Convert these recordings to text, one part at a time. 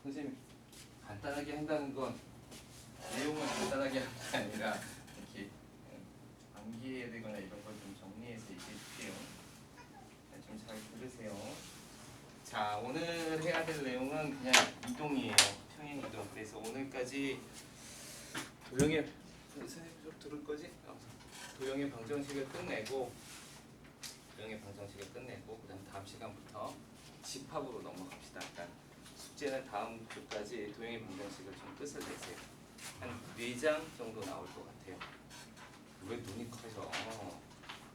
선생님 간단하게 한다는 건 내용을 간단하게 하는 게 아니라 이렇게 암기해야 되거나 이런 걸 좀 정리해서 얘기해 줄게요. 좀 잘 들으세요. 자, 오늘 해야 될 내용은 그냥 이동이에요. 평행 이동. 그래서 오늘까지 도형의 선생님 좀 들을 거지? 도형의 방정식을 끝내고 그다음 다음 시간부터 집합으로 넘어갑시다. 그러니까 숙제는 다음 주까지 도형의 방정식을 좀 끝을 내세요. 한 4장 정도 나올 것 같아요. 왜 눈이 커져?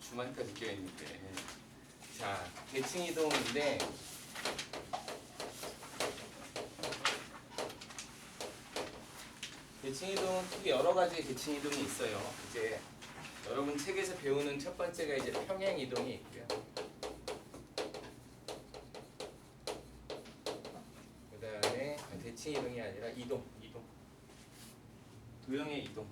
주말까지 껴있는데. 자, 대칭 이동인데 대칭 이동은 크게 여러 가지 대칭 이동이 있어요. 이제 여러분 책에서 배우는 첫 번째가 이제 평행 이동이 있고요. 그다음에 대칭 이동이 아니라 이동. 도형의 이동.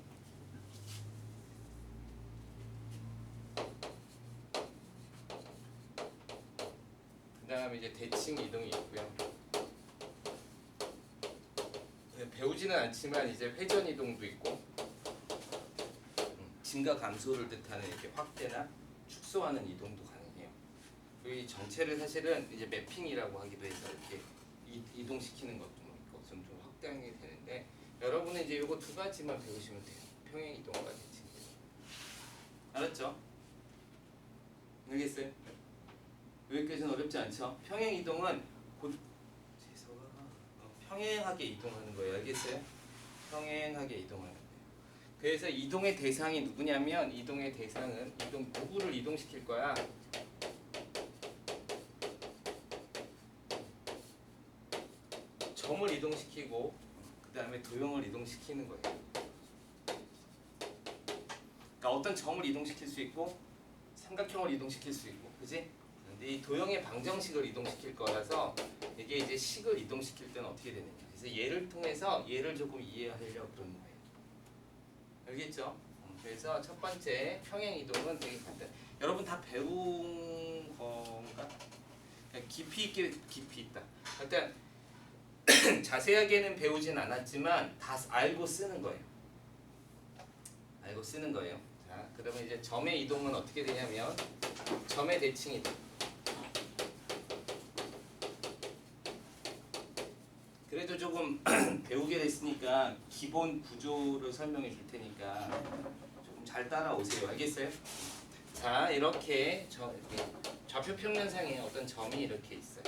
그다음에 이제 대칭 이동이 있고요. 배우지는 않지만 이제 회전 이동도 있고, 증가 감소를 뜻하는 이렇게 확대나 축소하는 이동도 가능해요. 이 전체를 사실은 이제 매핑이라고 하기도 해서 이렇게 이동시키는 것도 있고 좀 확대하게 되는데, 여러분은 이제 이거 두 가지만 배우시면 돼요. 평행 이동과 대칭 이동. 알았죠? 알겠어요? 여기까지는 어렵지 않죠? 평행 이동은 평행하게 이동하는 거예요. 알겠어요? 평행하게 이동하는 거예요. 그래서 이동의 대상이 누구냐면, 이동의 대상은 누구를 이동시킬 거야? 점을 이동시키고 그 다음에 도형을 이동시키는 거예요. 그러니까 어떤 점을 이동시킬 수 있고 삼각형을 이동시킬 수 있고, 그지? 근데 이 도형의 방정식을 이동시킬 거라서 이게 이제 식을 이동시킬 때는 어떻게 되느냐. 그래서 얘를 통해서 얘를 조금 이해하려고 그러는 거예요. 알겠죠? 그래서 첫 번째 평행 이동은 되게 간단. 여러분 다 배운 건가? 깊이 있게 깊이 있다. 일단 자세하게는 배우진 않았지만 다 알고 쓰는 거예요. 자, 그러면 이제 점의 이동은 어떻게 되냐면, 점의 대칭 이동. 그래도 조금 배우게 됐으니까 기본 구조를 설명해 줄 테니까 조금 잘 따라오세요. 알겠어요? 자, 이렇게 좌표 평면상에 어떤 점이 이렇게 있어요.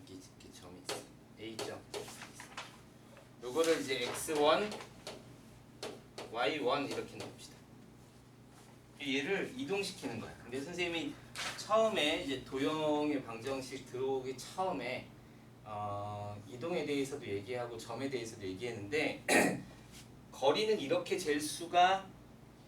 이렇게 점이 있어요. A점. 요거를 이제 x1, y1 이렇게 놓읍시다. 얘를 이동시키는 거야. 근데 선생님이 처음에 이제 도형의 방정식 들어오기 처음에 이동에 대해서도 얘기하고 점에 대해서도 얘기했는데 거리는 이렇게 잴 수가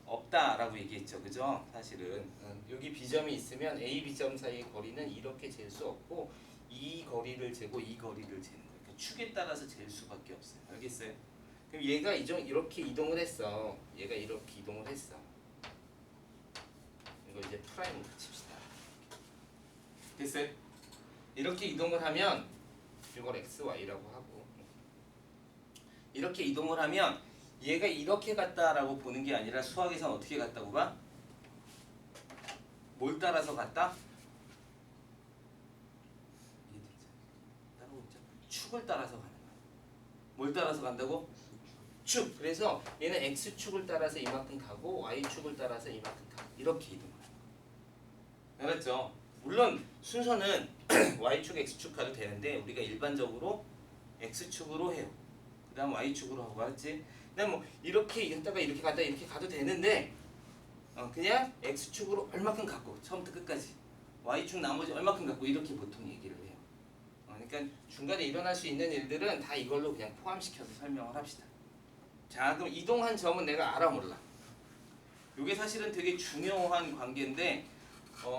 없다라고 얘기했죠. 그죠? 사실은 여기 B점이 있으면 A, B점 사이의 거리는 이렇게 잴 수 없고 이 거리를 재고 이 거리를 재는 거예요. 그러니까 축에 따라서 잴 수밖에 없어요. 알겠어요? 그럼 얘가 이렇게 이동을 했어. 얘가 이렇게 이동을 했어. 이거 이제 프라임으로 칩시다. 됐어요? 이렇게 이동을 하면 이걸 x, y라고 하고, 이렇게 이동을 하면 얘가 이렇게 갔다라고 보는 게 아니라 수학에서는 어떻게 갔다고 봐? 뭘 따라서 갔다? 따라오죠. 축을 따라서 가는 거야. 뭘 따라서 간다고? 축. 그래서 얘는 x축을 따라서 이만큼 가고 y축을 따라서 이만큼 가. 이렇게 이동을 하는 거야. 알았죠? 물론 순서는 y축, x축 가도 되는데 우리가 일반적으로 x축으로 해요. 그 다음 y축으로 하고, 알았지? 그다음 뭐 이렇게 했다가 이렇게 갔다 이렇게 가도 되는데 그냥 x축으로 얼마큼 갖고 처음부터 끝까지, y축 나머지 얼마큼 갖고 이렇게 보통 얘기를 해요. 그러니까 중간에 일어날 수 있는 일들은 다 이걸로 그냥 포함시켜서 설명을 합시다. 자, 그럼 이동한 점은 내가 알아 몰라? 이게 사실은 되게 중요한 관계인데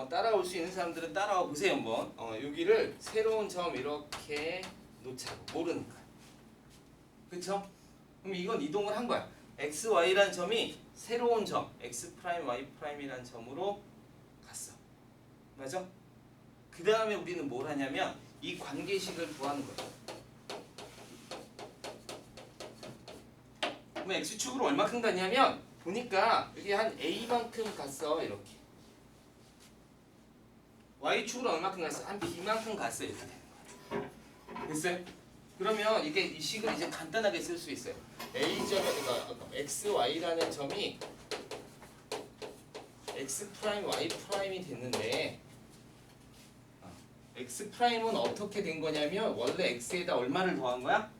따라올 수 있는 사람들은 따라와 보세요 한번. 여기를 새로운 점 이렇게 놓자고, 모르는 거야. 그쵸? 그럼 이건 이동을 한 거야. x, y라는 점이 새로운 점 x 프라임, y 프라임이라는 점으로 갔어. 맞아? 그 다음에 우리는 뭘 하냐면 이 관계식을 구하는 거죠. 그럼 x축으로 얼마큼 갔냐면 보니까 여기 한 a만큼 갔어 이렇게. y축으로 얼마큼 갔어? 한 b만큼 갔어 이렇게 되는 거야. 됐어요? 그러면 이게 이 식을 이제 간단하게 쓸 수 있어요. a점 그러니까 x, y라는 점이 x 프라임, y 프라임이 됐는데 x 프라임은 어떻게 된 거냐면 원래 x에다 얼마를 더한 거야?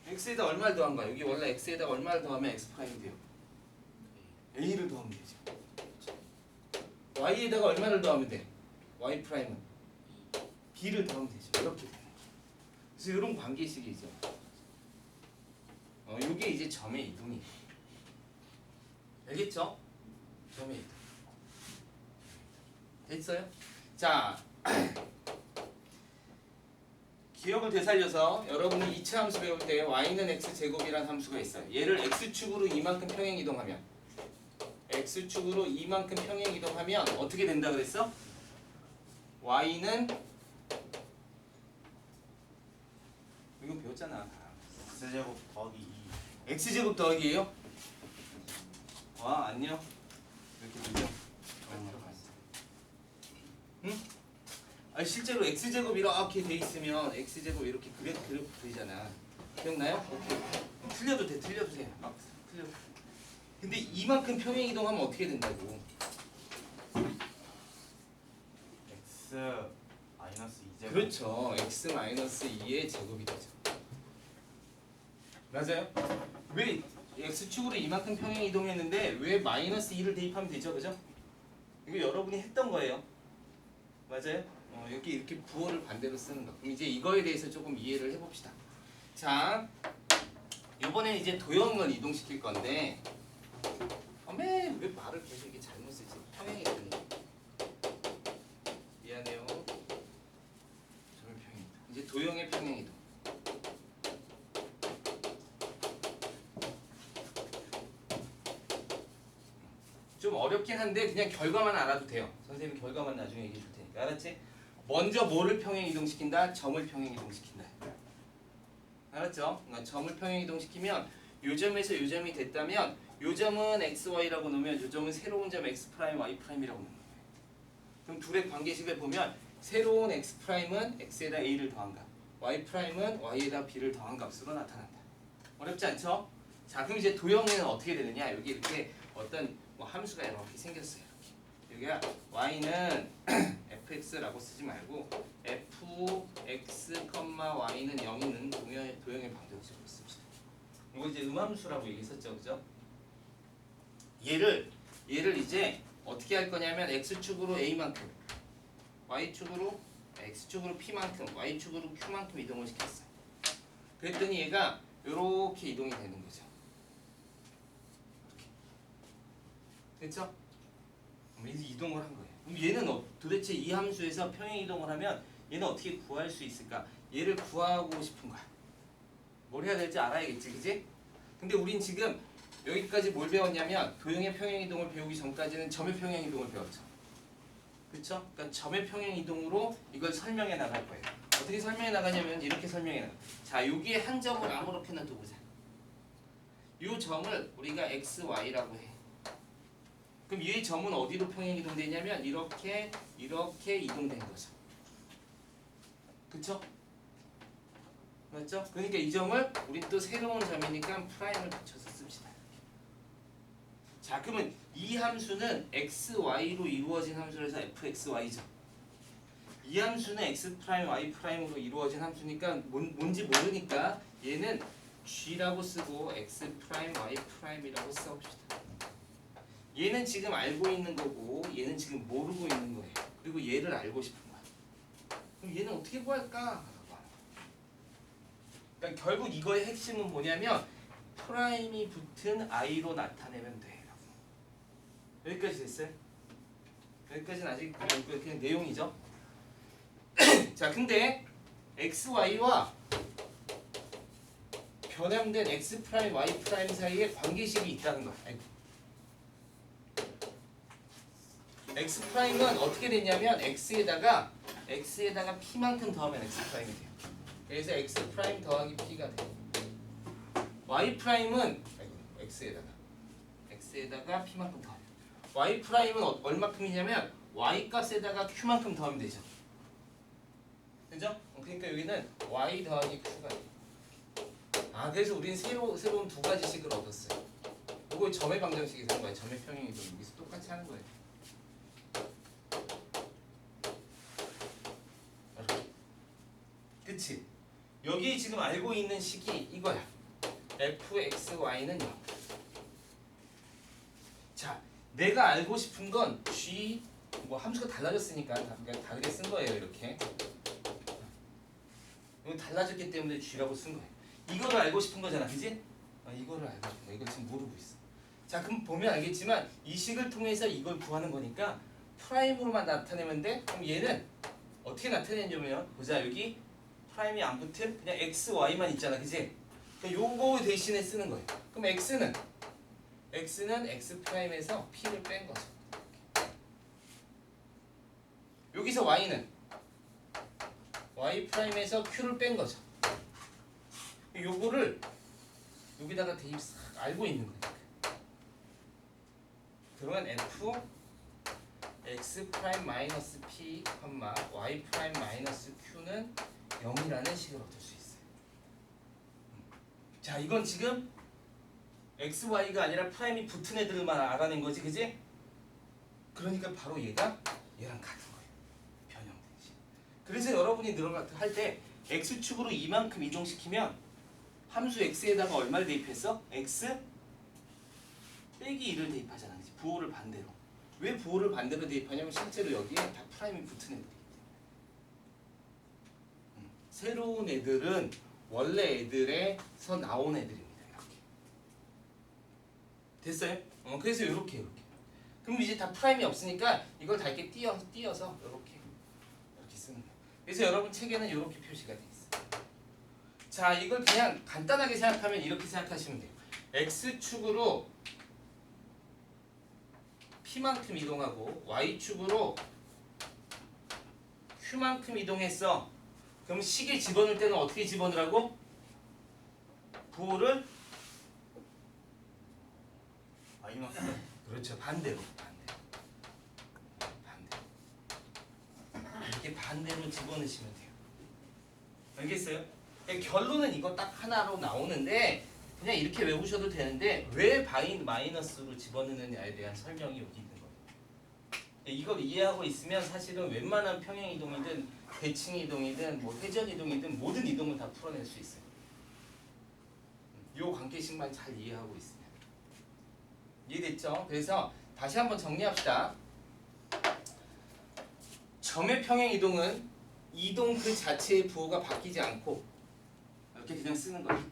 x에다 얼마를 더한 거야? 여기 원래 x에다 얼마를 더하면 x 프라임이 돼요? a를 더하면 되죠. y에다가 얼마를 더하면 돼? y 프라임은 b를 더하면 되죠. 이렇게 되는 거죠. 그래서 이런 관계식이죠. 이게 이제 점의 이동이에요. 알겠죠? 점의 이동. 됐어요? 자, 기억을 되살려서 여러분이 2차 함수 배울 때 y는 x제곱이라는 함수가 있어요. 얘를 x축으로 이만큼 평행 이동하면 x축으로 이만큼 평행 이동하면 어떻게 된다 그랬어? y는 이거 배웠잖아. x제곱 더하기 2. x제곱 더하기예요? 와 안녕. 이렇게 되죠? 응? 아니 실제로 x제곱 이렇게 돼 있으면 x제곱 이렇게 그래프 그리잖아. 기억나요? 틀려도 돼. 틀려도 돼. 막 틀려도 돼. 근데 이만큼 평행 이동하면 어떻게 된다고? x 마이너스 2제곱. 그렇죠. x 마이너스 2의 제곱이 되죠. 맞아요? 왜 x축으로 이만큼 평행 이동했는데 왜 마이너스 2를 대입하면 되죠? 그죠? 이거 여러분이 했던 거예요. 맞아요? 여기 이렇게 부호를 반대로 쓰는 거. 그럼 이제 이거에 대해서 조금 이해를 해봅시다. 자, 이번엔 이제 도형을 이동시킬 건데 왜 말을 계속 이렇게 잘못 쓰지? 평행 이동. 미안해요. 저의 평행 이동. 이제 도형의 평행 이동. 좀 어렵긴 한데 그냥 결과만 알아도 돼요. 선생님 결과만 나중에 얘기해 줄 테니까. 알았지? 먼저 뭐를 평행 이동시킨다? 점을 평행 이동시킨다. 알았죠? 그러니까 점을 평행 이동시키면 요 점에서 요 점이 됐다면 요 점은 x, y라고 놓으면 요 점은 새로운 점 x 프라임, y 프라임이라고 놓는 거예요. 그럼 둘의 관계식을 보면 새로운 x 프라임은 x에다 a를 더한 값, y 프라임은 y에다 b를 더한 값으로 나타난다. 어렵지 않죠? 자, 그럼 이제 도형에는 어떻게 되느냐? 여기 이렇게 어떤 함수가 이렇게 생겼어요. 이렇게. 여기가 y는 fx라고 쓰지 말고 fx, y는 0이는 도형의 방정식으로 씁시다. 이거 이제 음함수라고 얘기했었죠, 그죠? 얘를 이제 어떻게 할 거냐면 x축으로 a만큼, y축으로 x축으로 p만큼, y축으로 q만큼 이동을 시켰어요. 그랬더니 얘가 이렇게 이동이 되는 거죠. 됐죠? 이제 이동을 한 거예요. 그럼 얘는 도대체 이 함수에서 평행 이동을 하면 얘는 어떻게 구할 수 있을까? 얘를 구하고 싶은 거야. 뭘 해야 될지 알아야겠지, 그지? 근데 우린 지금 여기까지 뭘 배웠냐면 도형의 평행 이동을 배우기 전까지는 점의 평행 이동을 배웠죠. 그렇죠? 그러니까 점의 평행 이동으로 이걸 설명해 나갈 거예요. 어떻게 설명해 나가냐면 이렇게 설명해 나가. 자, 여기에 한 점을 아무렇게나 두고자. 이 점을 우리가 x, y라고 해. 그럼 이 점은 어디로 평행 이동되냐면 이렇게 이동된 거죠. 그쵸? 맞죠? 그러니까 이 점을 우리 또 새로운 점이니까 프라임을 붙여서 씁시다. 자, 그러면 이 함수는 x, y로 이루어진 함수라서 fxy죠. 이 함수는 x 프라임, y 프라임으로 이루어진 함수니까 뭔지 모르니까 얘는 g라고 쓰고 x 프라임, y 프라임이라고 써봅시다. 얘는 지금 알고 있는 거고 얘는 지금 모르고 있는 거예요. 그리고 얘를 알고 싶은 거야. 그럼 얘는 어떻게 구할까? 그러니까 결국 이거의 핵심은 뭐냐면 프라임이 붙은 i로 나타내면 돼. 여기까지 됐어요? 여기까지는 아직 그냥 내용이죠. 자, 근데 x, y와 변형된 x 프라임, y 프라임 사이에 관계식이 있다는 거야. x 프라임은 어떻게 됐냐면 x에다가 x에다가 p만큼 더하면 x 프라임이 돼요. 그래서 x 프라임 더하기 p가 돼요. y 프라임은 x에다가 p만큼 더하면 y 프라임은 얼마큼이냐면 y 값에다가 q만큼 더하면 되죠. 그죠? 그러니까 여기는 y 더하기 q가 돼요. 아, 그래서 우리는 새로운 두 가지 식을 얻었어요. 이걸 점의 방정식에서 하는 거예요. 점의 평행이동 여기서 똑같이 하는 거예요. 그치? 여기 지금 알고 있는 식이 이거야. fxy는 0. 자, 내가 알고 싶은 건 g 뭐 함수가 달라졌으니까 그냥 다르게 쓴 거예요. 이렇게. 이거 달라졌기 때문에 g라고 쓴 거예요. 이거를 알고 싶은 거잖아, 그지? 이거를 알고 싶은 거. 이걸 지금 모르고 있어. 자, 그럼 보면 알겠지만 이 식을 통해서 이걸 구하는 거니까 프라임으로만 나타내면 돼. 그럼 얘는 어떻게 나타내냐면 보자, 여기 프라임이 안 붙은 그냥 x, y만 있잖아, 그지? 그러니까 요거 대신에 쓰는 거예요. 그럼 x는 x 프라임에서 p를 뺀 거죠. 여기서 y는 y 프라임에서 q를 뺀 거죠. 요거를 여기다가 대입 싹 알고 있는 거니까. 그러면 f x 프라임 마이너스 p, y 프라임 마이너스 q는 0이라는 식을 얻을 수 있어요. 자, 이건 지금 x, y가 아니라 프라임이 붙은 애들만 알아낸 거지, 그지? 그러니까 바로 얘가 얘랑 같은 거예요. 변형된 식. 그래서 여러분이 할 때 x축으로 이만큼 이동시키면 함수 x에다가 얼마를 대입했어? x 빼기 2를 대입하잖아, 그치? 부호를 반대로. 왜 부호를 반대로 대입하냐면 실제로 여기에 다 프라임이 붙은 애들이. 새로운 애들은 원래 애들에서 나온 애들입니다. 이렇게. 됐어요? 그래서 이렇게. 그럼 이제 다 프라임이 없으니까 이걸 다 이렇게 띄어서 이렇게 쓰는 거예요. 그래서 여러분 책에는 이렇게 표시가 돼 있어요. 자, 이걸 그냥 간단하게 생각하면 이렇게 생각하시면 돼요. x축으로 p만큼 이동하고 y축으로 q만큼 이동했어. 그럼 식에 집어넣을 때는 어떻게 집어넣으라고? 부호를 마이너스. 그렇죠. 반대로. 이렇게 반대로 집어넣으시면 돼요. 알겠어요? 결론은 이거 딱 하나로 나오는데 그냥 이렇게 외우셔도 되는데 왜 마이너스로 집어넣느냐에 대한 설명이 여기 있는 거예요. 이걸 이해하고 있으면 사실은 웬만한 평행 이동이든 대칭 이동이든 뭐 회전 이동이든 모든 이동을 다 풀어낼 수 있어요. 요 관계식만 잘 이해하고 있으면. 이해됐죠? 그래서 다시 한번 정리합시다. 점의 평행 이동은 이동 그 자체의 부호가 바뀌지 않고 이렇게 그냥 쓰는 거예요.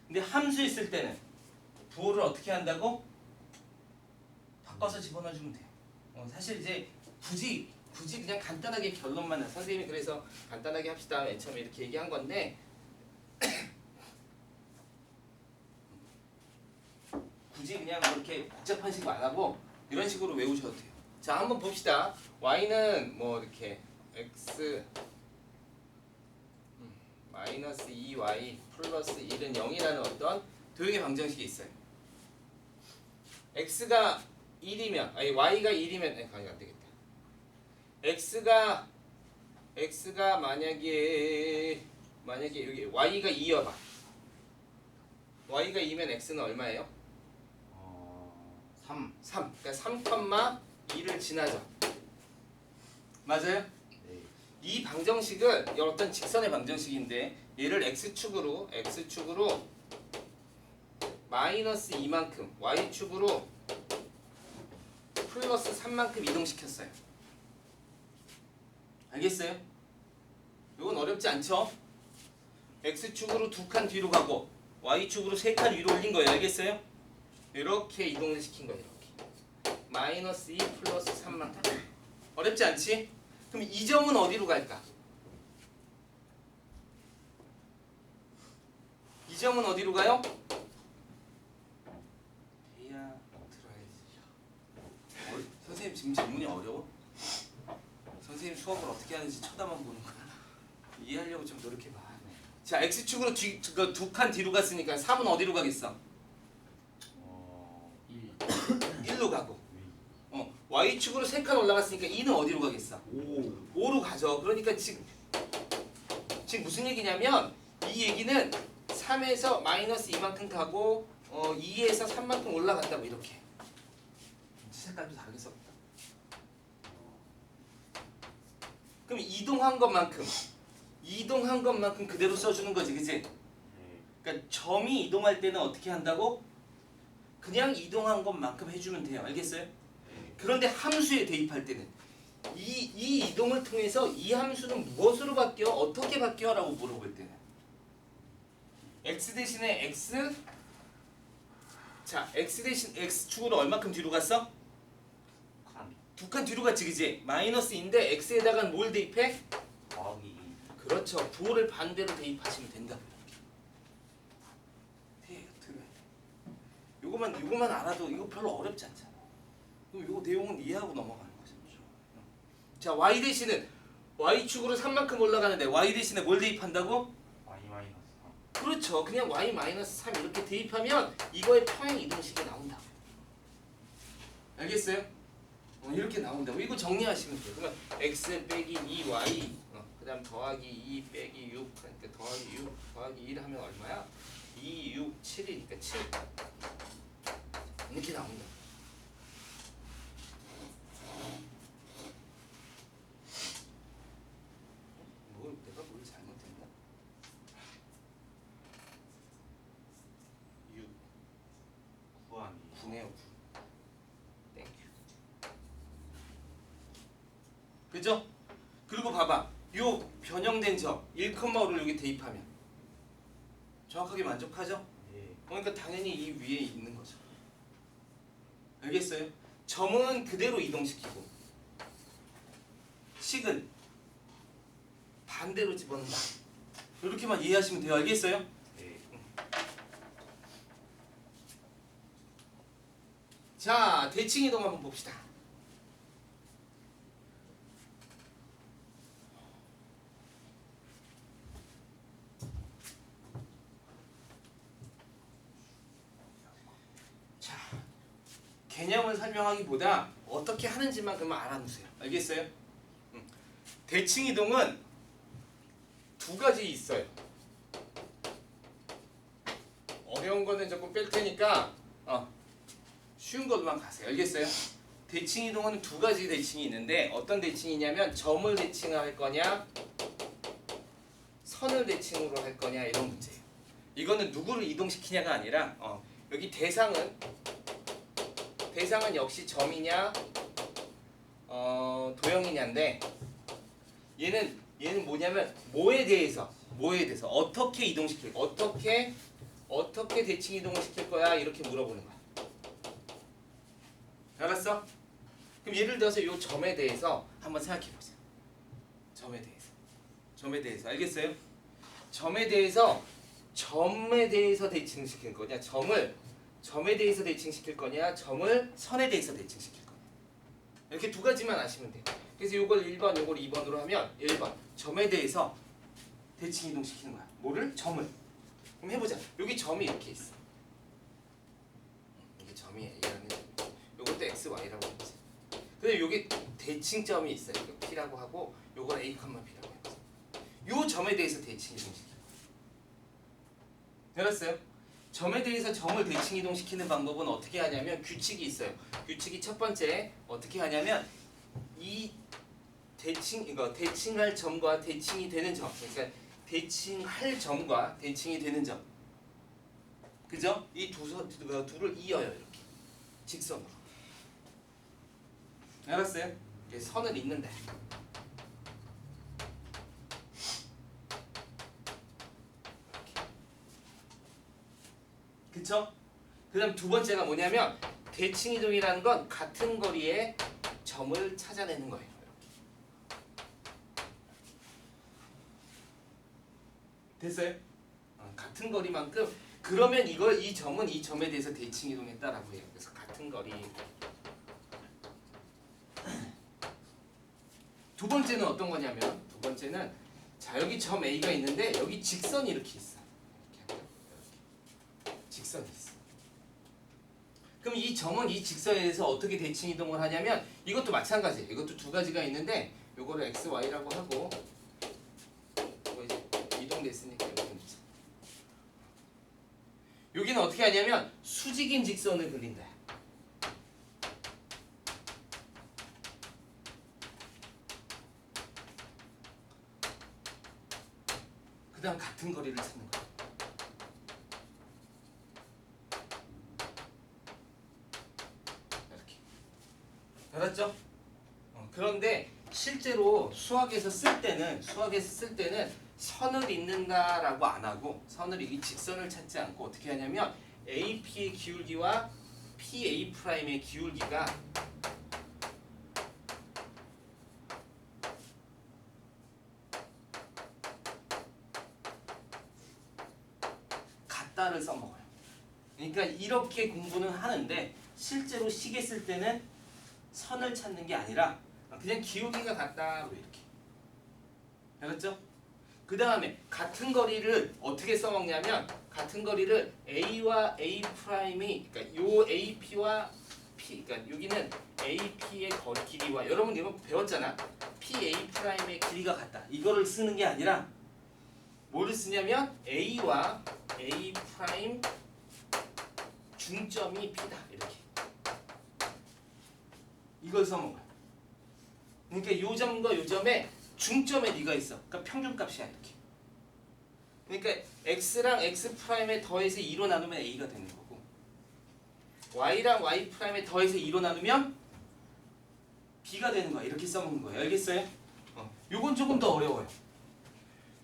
근데 함수 있을 때는 부호를 어떻게 한다고? 바꿔서 집어넣어주면 돼요. 사실 이제 굳이 그냥 간단하게 결론만 선생님이 그래서 간단하게 합시다 맨 처음에 이렇게 얘기한 건데 굳이 그냥 이렇게 복잡한 식으로 안 하고 이런 식으로 외우셔도 돼요. 자, 한번 봅시다. y는 뭐 이렇게 x 마이너스 2y 플러스 1은 0이라는 어떤 도형의 방정식이 있어요. x가 1이면 y가 1이면 안 되겠다. x가 만약에 여기 y가 2여봐. y가 2면 x는 얼마예요? 3. 그러니까 3,2를 지나죠. 맞아요? 네. 이 방정식을 어떤 직선의 방정식인데 얘를 x축으로 마이너스 2만큼 y축으로 플러스 3만큼 이동시켰어요. 알겠어요? 이건 어렵지 않죠? x축으로 2칸 뒤로 가고 y축으로 3칸 위로 올린 거예요. 알겠어요? 이렇게 이동을 시킨 거예요. 이렇게. 마이너스 2 플러스 3만큼. 어렵지 않지? 그럼 이 점은 어디로 갈까? 이 점은 어디로 가요? 선생님 지금 질문이 어려워? 선생님 수업을 어떻게 하는지 쳐다만 보는 거야. 이해하려고 좀 노력해봐. 자, x축으로 두 칸 뒤로 갔으니까 3은 어디로 가겠어? 1 1로 가고. y축으로 3칸 올라갔으니까 2는 어디로 가겠어? 5로 가죠. 그러니까 지금 무슨 얘기냐면 이 얘기는 3에서 마이너스 이만큼 가고 2에서 3만큼 올라간다고 이렇게. 색깔도 다르게 썼다. 그럼 이동한 것만큼 그대로 써주는 거지, 그치? 그러니까 점이 이동할 때는 어떻게 한다고? 그냥 이동한 것만큼 해주면 돼요. 알겠어요? 그런데 함수에 대입할 때는 이 이동을 통해서 이 함수는 무엇으로 바뀌어? 어떻게 바뀌어? 라고 물어볼 때는 x 대신에 x 자 x 대신 x축으로 얼마큼 뒤로 갔어? 칸 두 칸 뒤로 갔지, 그지? 마이너스인데 x에다가 뭘 대입해? 더하기 2 그렇죠. 부호를 반대로 대입하시면 된다고. 이렇게. 요거만 알아도 이거 별로 어렵지 않잖아. 그럼 요거 내용은 이해하고 넘어가는 거죠. 자, y 대신은 y축으로 3만큼 올라가는데 y 대신에 뭘 대입한다고? y 마이너스 3 그렇죠. 그냥 y-3 이렇게 대입하면 이거의 평행 이동식이 나온다고. 알겠어요? 이렇게 나온다고. 이거 정리하시면 돼요. 그러면 x 빼기 2y 그 다음 더하기 2 빼기 6 그러니까 더하기 6 더하기 1 하면 얼마야? 2, 6, 7이니까 7 이렇게 나온다. 내가 뭘 잘못했나? 6 9 아니에요 9네요 9. 땡큐. 그죠? 그리고 봐봐. 요 변형된 점 1,5를 여기 대입하면 정확하게 만족하죠? 예 그러니까 당연히 이 위에 있는 거죠. 알겠어요? 점은 그대로 이동시키고 식은 반대로 집어넣는다. 이렇게만 이해하시면 돼요. 알겠어요? 예 자, 대칭 이동 한번 봅시다. 자, 개념을 설명하기보다 어떻게 하는지만 그만 알아두세요. 알겠어요? 대칭 이동은 두 가지 있어요. 어려운 거는 조금 뺄 테니까 쉬운 것만 가세요. 알겠어요? 대칭 이동은 두 가지 대칭이 있는데 어떤 대칭이냐면 점을 대칭할 거냐 선을 대칭으로 할 거냐 이런 문제예요. 이거는 누구를 이동시키냐가 아니라 여기 대상은 역시 점이냐 도형이냐인데 얘는 뭐냐면 뭐에 대해서 어떻게 이동시킬 어떻게 대칭 이동을 시킬 거야 이렇게 물어보는 거야. 알았어? 그럼 예를 들어서 이 점에 대해서 한번 생각해 보자. 점에 대해서 알겠어요? 점에 대해서 대칭시킬 거냐 점에 대해서 대칭시킬 거냐 점을 선에 대해서 대칭시킬 거냐 이렇게 두 가지만 아시면 돼요. 그래서 이걸 1번 이걸 2번으로 하면 1번 점에 대해서 대칭 이동시키는 거야. 뭐를? 점을. 그럼 해보자. 여기 점이 이렇게 있어. 이게 점이 A라는 점이고 요것도 X, Y라고 했지. 근데 여기 대칭점이 있어요. 이거 P라고 하고 요걸 A, B라고 해보자. 요 점에 대해서 대칭 이동시켜. 알았어요? 점에 대해서 점을 대칭 이동시키는 방법은 어떻게 하냐면 규칙이 있어요. 규칙이 첫 번째 어떻게 하냐면 이 대칭할 점과 대칭이 되는 점, 그러니까 대칭할 점과 대칭이 되는 점, 그죠? 이 둘을 이어요 이렇게 직선으로. 알았어요? 선을 잇는다. 그쵸? 그 다음 두 번째가 뭐냐면 대칭 이동이라는 건 같은 거리에 점을 찾아내는 거예요. 됐어요? 같은 거리만큼 그러면 이 점은 이 점에 대해서 대칭 이동했다라고 해요. 그래서 같은 거리. 두 번째는 어떤 거냐면 두 번째는 자 여기 점 A가 있는데 여기 직선이 이렇게 있어. 이렇게 할게요. 이렇게. 직선이 있어. 그럼 이 점은 이 직선에 대해서 어떻게 대칭 이동을 하냐면 이것도 마찬가지예요. 이것도 두 가지가 있는데 요거를 x, y라고 하고 이거 이제 이동됐으니까 이렇게 놓자. 여기는 어떻게 하냐면 수직인 직선을 그린다. 그 다음 같은 거리를 찾는 거야. 이렇게. 알았죠? 그런데 실제로 수학에서 쓸 때는 선을 잇는다라고 안 하고 이 직선을 찾지 않고 어떻게 하냐면 AP의 기울기와 PA'의 기울기가 같다를 써먹어요. 그러니까 이렇게 공부는 하는데 실제로 식에 쓸 때는 선을 찾는 게 아니라 그냥 기울기가 같다로 이렇게. 알았죠? 그 다음에 같은 거리를 어떻게 써먹냐면 같은 거리를 A와 A 프라임이 그러니까 요 AP와 P 그러니까 여기는 AP의 거리 길이와 여러분 이거 배웠잖아. PA 프라임의 길이가 같다. 이거를 쓰는 게 아니라 뭐를 쓰냐면 A와 A 프라임 중점이 P다. 이렇게. 이걸 써먹어요. 그러니까 요 점과 요 점에 중점에 네가 있어. 그러니까 평균값이야 이렇게. 그러니까 x랑 x 프라임에 더해서 2로 나누면 a가 되는 거고 y랑 y 프라임에 더해서 2로 나누면 b가 되는 거야. 이렇게 써먹는 거예요. 알겠어요? 요건 조금 더 어려워요.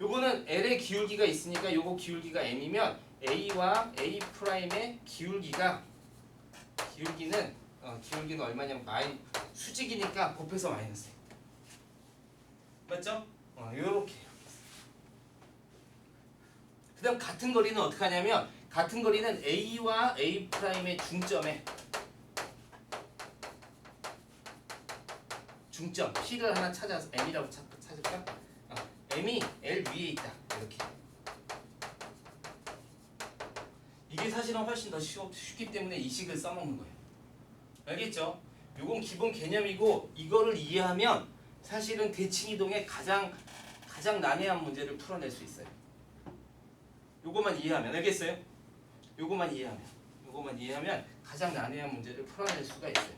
요거는 l의 기울기가 있으니까 요거 기울기가 m이면 a와 a 프라임의 기울기는 얼마냐면 수직이니까 곱해서 마이너스. 맞죠? 요렇게. 그 다음 같은 거리는 어떻게 하냐면 같은 거리는 A와 A 프라임의 중점 P를 하나 찾아서 M이라고 찾을까? M이 L 위에 있다. 이렇게. 이게 사실은 훨씬 더 쉽기 때문에 이 식을 써먹는 거예요. 알겠죠? 요건 기본 개념이고 이거를 이해하면 사실은 대칭 이동의 가장 난해한 문제를 풀어낼 수 있어요. 요거만 이해하면 알겠어요? 요거만 이해하면 가장 난해한 문제를 풀어낼 수가 있어요.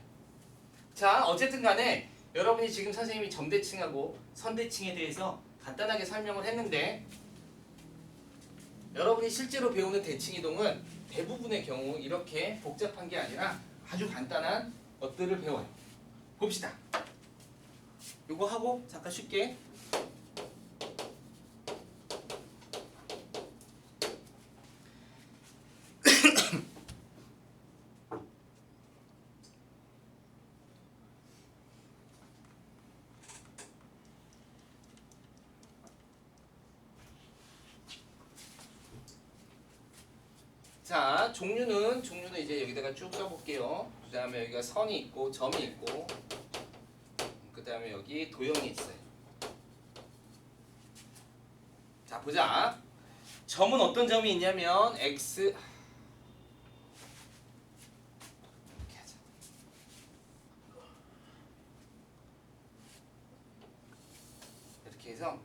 자, 어쨌든 간에 여러분이 지금 선생님이 점대칭하고 선대칭에 대해서 간단하게 설명을 했는데 여러분이 실제로 배우는 대칭 이동은 대부분의 경우 이렇게 복잡한 게 아니라 아주 간단한 것들을 배워요. 봅시다. 요거 하고 잠깐 쉽게 자, 종류는 이제 여기다가 쭉 써볼게요. 그 다음에 여기가 선이 있고 점이 있고 그 다음에 여기 도형이 있어요. 자, 보자. 점은 어떤 점이 있냐면 x 이렇게 하자. 이렇게 해서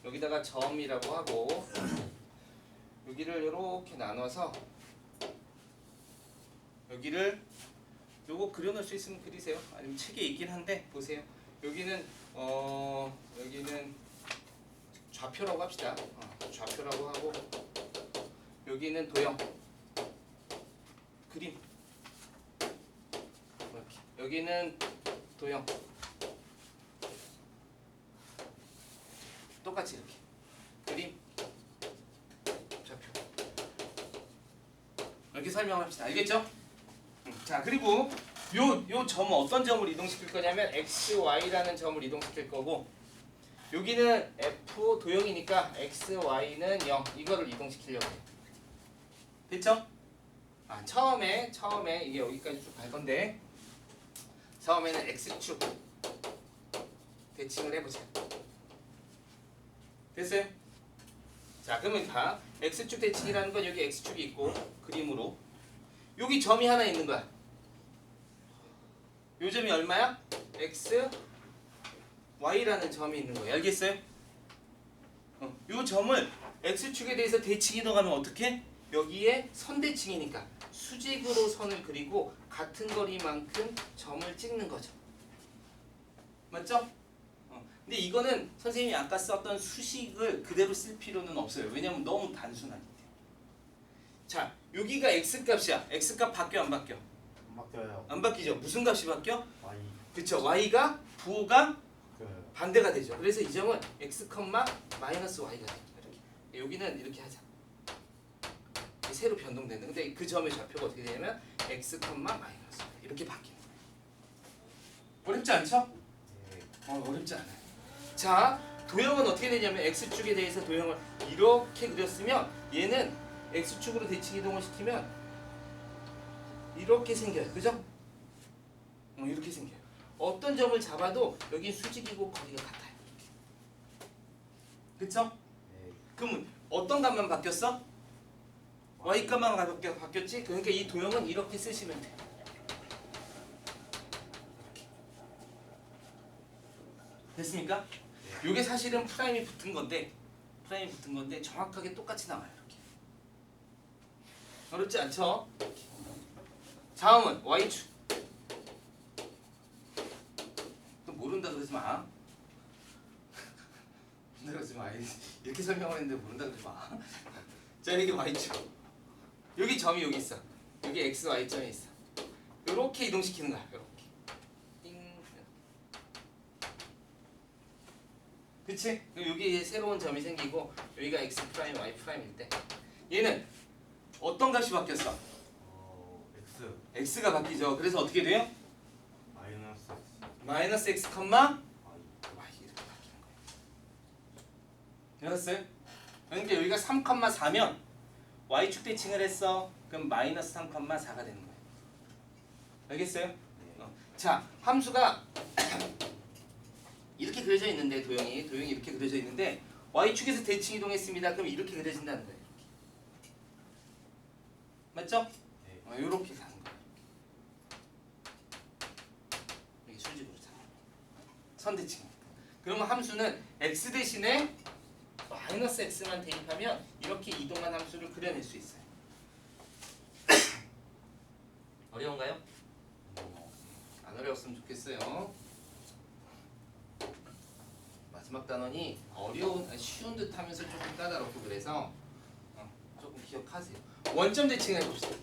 여기다가 점이라고 하고 여기를 이렇게 나눠서 여기를 요거 그려놓을 수 있으면 그리세요. 아니면 책에 있긴 한데 보세요. 여기는 좌표라고 합시다. 좌표라고 하고 여기는 도형 그림 이렇게. 여기는 도형 똑같이 이렇게 그림 이렇게 설명합시다. 알겠죠? 자, 그리고 요 점은 어떤 점을 이동시킬 거냐면 x, y라는 점을 이동시킬 거고 여기는 f 도형이니까 x, y는 0 이거를 이동시키려고 해요. 됐죠? 처음에 이게 여기까지 쭉 갈 건데 처음에는 x축 대칭을 해보자. 됐어요? 자, 그러면 다 x축 대칭이라는 건 여기 x축이 있고 그림으로 여기 점이 하나 있는 거야. 요 점이 얼마야? x, y라는 점이 있는 거야. 알겠어요? 요 점을 x축에 대해서 대칭 이동하면 어떻게? 여기에 선대칭이니까 수직으로 선을 그리고 같은 거리만큼 점을 찍는 거죠. 맞죠? 근데 이거는 선생님이 아까 썼던 수식을 그대로 쓸 필요는 없어요. 왜냐면 너무 단순하기 때문에. 자, 여기가 x값이야. x값 바뀌어 안 바뀌어? 안 바뀌어요. 안 바뀌죠. 무슨 값이 바뀌어? Y. 그쵸. y가 부호가 그 반대가 되죠. 그래서 이 점은 x, 마이너스 y가 돼. 이렇게. 여기는 이렇게 하자. 새로 변동되는. 근데 그 점의 좌표가 어떻게 되냐면 x, 마이너스 y. 이렇게 바뀌는 거예요. 어렵지 않죠? 네. 어렵지 않아요. 자, 도형은 어떻게 되냐면 x축에 대해서 도형을 이렇게 그렸으면 얘는 x축으로 대칭 이동을 시키면 이렇게 생겨요. 그죠? 이렇게 생겨요. 어떤 점을 잡아도 여기 수직이고 거리가 같아요. 그쵸? 네. 그럼 어떤 값만 바뀌었어? y 값만 바뀌었지? 그러니까 이 도형은 이렇게 쓰시면 돼요. 됐습니까? 이게 사실은 프라임이 붙은 건데 정확하게 똑같이 나와요. 이렇게. 어렵지 않죠? 다음은 y축. 또 모른다 그러지 마. 모른다 그러지 마. 이렇게 설명을 했는데 모른다 그러지 마. 자, 여기 y축. 여기 점이 여기 있어. 여기 x, y 점이 있어. 이렇게 이동시키는 거야. 이렇게. 그치? 그럼 여기 새로운 점이 생기고 여기가 x 프라임, y 프라임일 때 얘는 어떤 값이 바뀌었어? X x가 바뀌죠. 그래서 어떻게 돼요? 마이너스 X 마이너스 x, y Y. 이렇게 바뀌는 거예요. 알았어요? 그러니까 여기가 3,4면 y축 대칭을 했어. 그럼 마이너스 3,4가 되는 거예요. 알겠어요? 네. 자, 함수가 이렇게 그려져 있는데 도형이 이렇게 그려져 있는데 y축에서 대칭 이동했습니다. 그럼 이렇게 그려진다는 거예요. 이렇게. 맞죠? 네. 이렇게 가는 거예요. 이게 수직으로 자. 선대칭. 그러면 함수는 x 대신에 마이너스 x만 대입하면 이렇게 이동한 함수를 그려낼 수 있어요. 어려운가요? 안 어려웠으면 좋겠어요. 마지막 단원이 쉬운 듯 하면서 조금 까다롭고 그래서 조금 기억하세요. 원점 대칭을 해봅시다.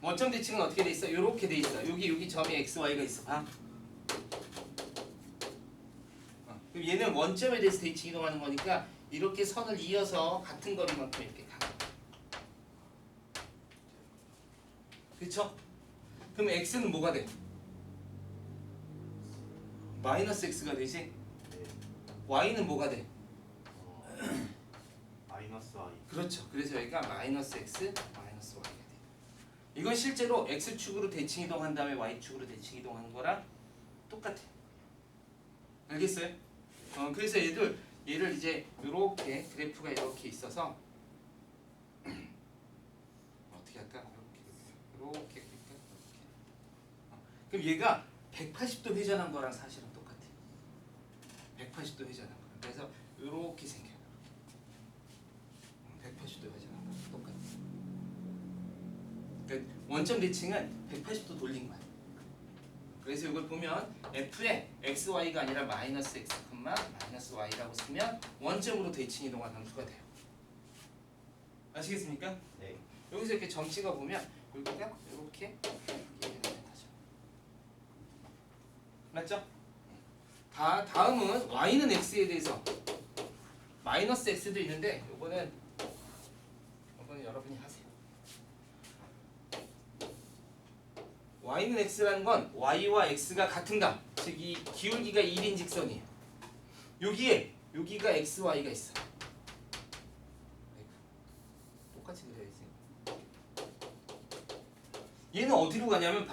원점 대칭은 어떻게 돼 있어? 이렇게 돼 있어. 여기 점이 x, y가 있어. 봐. 그럼 얘는 원점에 대해서 대칭 이동하는 거니까 이렇게 선을 이어서 같은 거리만큼 이렇게 가는 거야. 그렇죠? 그럼 x는 뭐가 돼? 마이너스 x가 되지? 네. y는 뭐가 돼? 마이너스 Y. 그렇죠. 그래서 여기가 마이너스 x, 마이너스 y가 돼. 이건 실제로 x축으로 대칭 이동한 다음에 y축으로 대칭 이동하는 거랑 똑같아. 알겠어요? 그래서 얘를 이제 이렇게 그래프가 이렇게 있어서 어떻게 할까? 이렇게 그릴까? 그럼 얘가 180도 회전한 거랑 사실은 똑같아. 180도 회전한 거. 그래서 이렇게 생겨요. 180도 회전한 거랑 똑같아. 그러니까 원점 대칭은 180도 돌린 거야. 그래서 이걸 보면 f에 xy가 아니라 마이너스 x, 마이너스 y라고 쓰면 원점으로 대칭 이동한 함수가 돼요. 아시겠습니까? 네. 여기서 이렇게 점 찍어 보면 여기가 이렇게 되는 거죠. 맞죠? 다음은 y는 x에 대해서 마이너스 x도 있는데 이거는 여러분이 하세요. y는 x라는 건 y와 x가 같은 값, 즉 이 기울기가 1인 직선이에요. 여기가 x, y가 있어. 똑같이 그려야지. 얘는 어디로 가냐면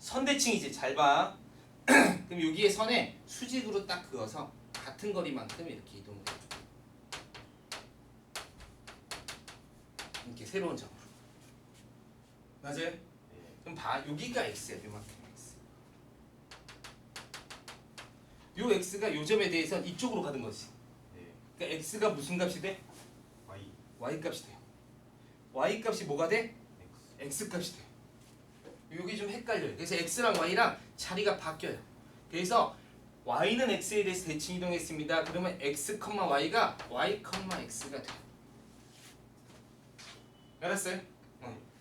선대칭이지. 잘 봐. 그럼 여기에 선에 수직으로 딱 그어서 같은 거리만큼 이렇게 이동을 해. 이렇게 새로운 점으로. 맞아요? 네. 그럼 봐. 여기가 x야. 요만큼 x. 요 x가 요 점에 대해서 이쪽으로 가는 거지. 네. 그러니까 x가 무슨 값이 돼? Y y 값이 돼요. y 값이 뭐가 돼? X x 값이 돼요. 여기 좀 헷갈려요. 그래서 x랑 y랑 자리가 바뀌어요. 그래서 y는 x에 대해서 대칭 이동했습니다. 그러면 x, y가 y, x가 돼요. 알았어요?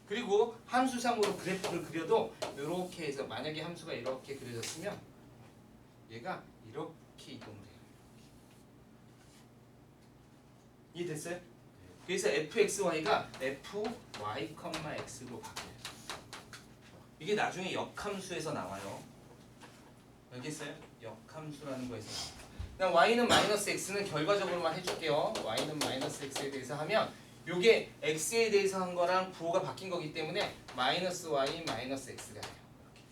그리고 함수상으로 그래프를 그려도 이렇게 해서 만약에 함수가 이렇게 그려졌으면 얘가 이렇게 이동을 해요. 이해됐어요? 그래서 fxy가 fy,x로 바뀌어요. 이게 나중에 역함수에서 나와요. 알겠어요? 역함수라는 거에서 나와요. 그냥 y는 마이너스 x는 결과적으로만 해줄게요. y는 마이너스 x에 대해서 하면 요게 x에 대해서 한 거랑 부호가 바뀐 거기 때문에 마이너스 y 마이너스 x가 돼요. 이렇게.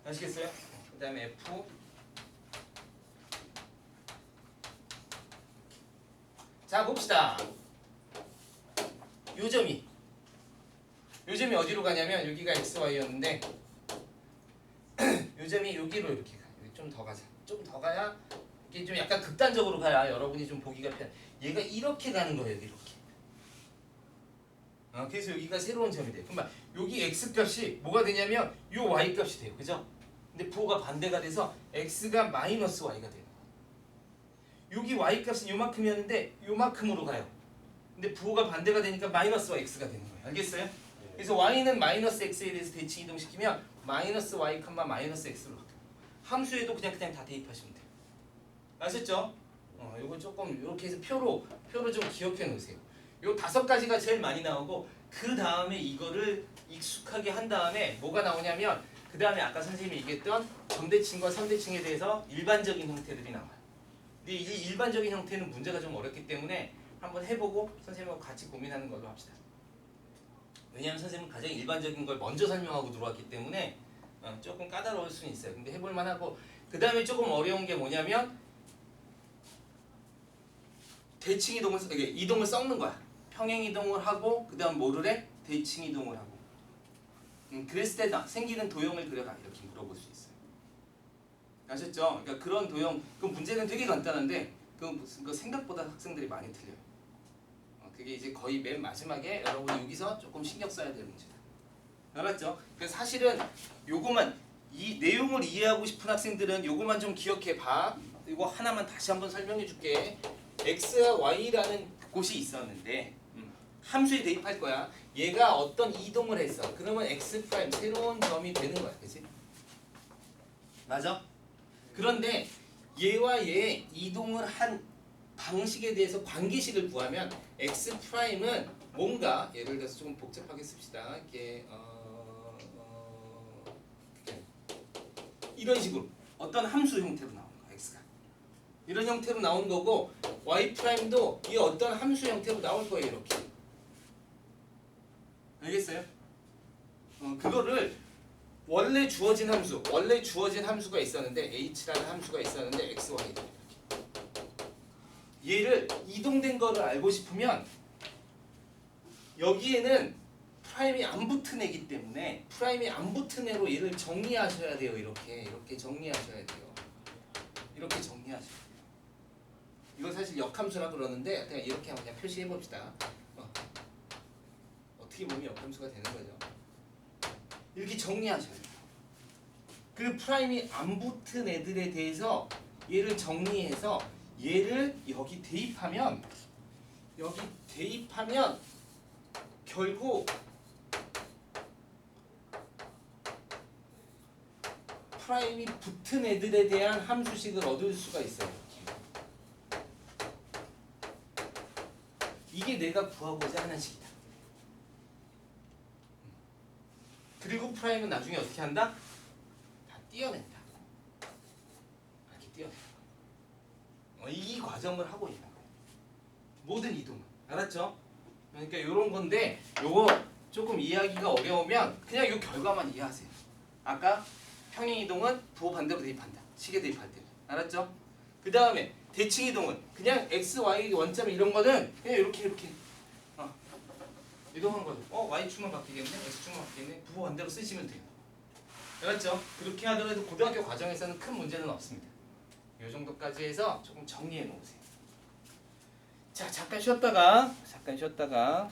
아시겠어요? 그 다음에 f 자 봅시다. 요 점이 어디로 가냐면 여기가 xy였는데 요 점이 여기로 이렇게 가요. 좀 더 가자. 좀 더 가야 이게 좀 약간 극단적으로 가야 여러분이 좀 보기가 편. 얘가 이렇게 가는 거예요. 이렇게. 그래서 여기가 새로운 점이 돼요. 그러면 여기 x 값이 뭐가 되냐면 요 y 값이 돼요. 그죠? 근데 부호가 반대가 돼서 x가 마이너스 y가 돼요. 여기 y 값은 요만큼이었는데 요만큼으로 가요. 근데 부호가 반대가 되니까 마이너스 x가 되는 거예요. 알겠어요? 그래서 y는 마이너스 x에 대해서 대칭 이동시키면 마이너스 y, 마이너스 x로 바뀌어요. 함수에도 그냥 다 대입하시면 돼요. 아셨죠? 요거 조금 이렇게 해서 표로 좀 기억해 놓으세요. 요 5가지가 제일 많이 나오고 그 다음에 이거를 익숙하게 한 다음에 뭐가 나오냐면 그 다음에 아까 선생님이 얘기했던 점대칭과 선대칭에 대해서 일반적인 형태들이 나와요. 근데 이 일반적인 형태는 문제가 좀 어렵기 때문에 한번 해보고 선생님하고 같이 고민하는 걸로 합시다. 왜냐하면 선생님은 가장 일반적인 걸 먼저 설명하고 들어왔기 때문에 조금 까다로울 수는 있어요. 근데 해볼 만하고 그 다음에 조금 어려운 게 뭐냐면 대칭 이동을 섞는 거야. 평행 이동을 하고 그 다음 뭐를 해? 대칭 이동을 하고. 그랬을 때 생기는 도형을 그려라 이렇게 물어볼 수 있어요. 아셨죠? 그러니까 그런 도형 그 문제는 되게 간단한데 그 생각보다 학생들이 많이 틀려요. 그게 이제 거의 맨 마지막에 여러분이 여기서 조금 신경 써야 될 문제다. 알았죠? 그래서 사실은 요거만 이 내용을 이해하고 싶은 학생들은 요거만 좀 기억해 봐. 이거 하나만 다시 한번 설명해 줄게. x와 y라는 곳이 있었는데 함수에 대입할 거야. 얘가 어떤 이동을 했어. 그러면 x 프라임 새로운 점이 되는 거야. 그치? 맞아? 그런데 얘와 얘 이동을 한 방식에 대해서 관계식을 구하면 x 프라임은 뭔가 예를 들어서 조금 복잡하게 씁시다. 이게 이런 식으로 어떤 함수 형태로 나오는 거야. x가 이런 형태로 나온 거고 y 프라임도 이 어떤 함수 형태로 나올 거예요. 이렇게 알겠어요? 그거를 원래 주어진 함수가 있었는데 h라는 함수가 있었는데 x, y 얘를 이동된 거를 알고 싶으면 여기에는 프라임이 안 붙은 애기 때문에 프라임이 안 붙은 애로 얘를 정리하셔야 돼요. 이렇게 정리하셔야 돼요. 이렇게 정리하셔야 돼요. 이거 사실 역함수라 그러는데 그냥 이렇게 한번 그냥 표시해 봅시다. 어떻게 보면 역함수가 되는 거죠. 이렇게 정리하셔야 돼요. 그 프라임이 안 붙은 애들에 대해서 얘를 정리해서 얘를 여기 대입하면 결국 프라임이 붙은 애들에 대한 함수식을 얻을 수가 있어요. 이게 내가 구하고자 하는 식이다. 그리고 프라임은 나중에 어떻게 한다? 다 띄어낸다. 이렇게 띄어낸다. 이 과정을 하고 있는 거예요. 모든 이동은. 알았죠? 그러니까 이런 건데 요거 조금 이해하기가 어려우면 그냥 요 결과만 이해하세요. 아까 평행 이동은 부호 반대로 대입한다. 시계 대입할 때. 알았죠? 그 다음에 대칭 이동은 그냥 x, y 원점 이런 거는 그냥 이렇게 이동한 거죠. y축만 바뀌겠네, x축만 바뀌겠네. 부호 반대로 쓰시면 돼요. 알았죠? 그렇게 하더라도 고등학교 과정에서는 큰 문제는 없습니다. 이 정도까지 해서 조금 정리해 놓으세요. 자, 잠깐 쉬었다가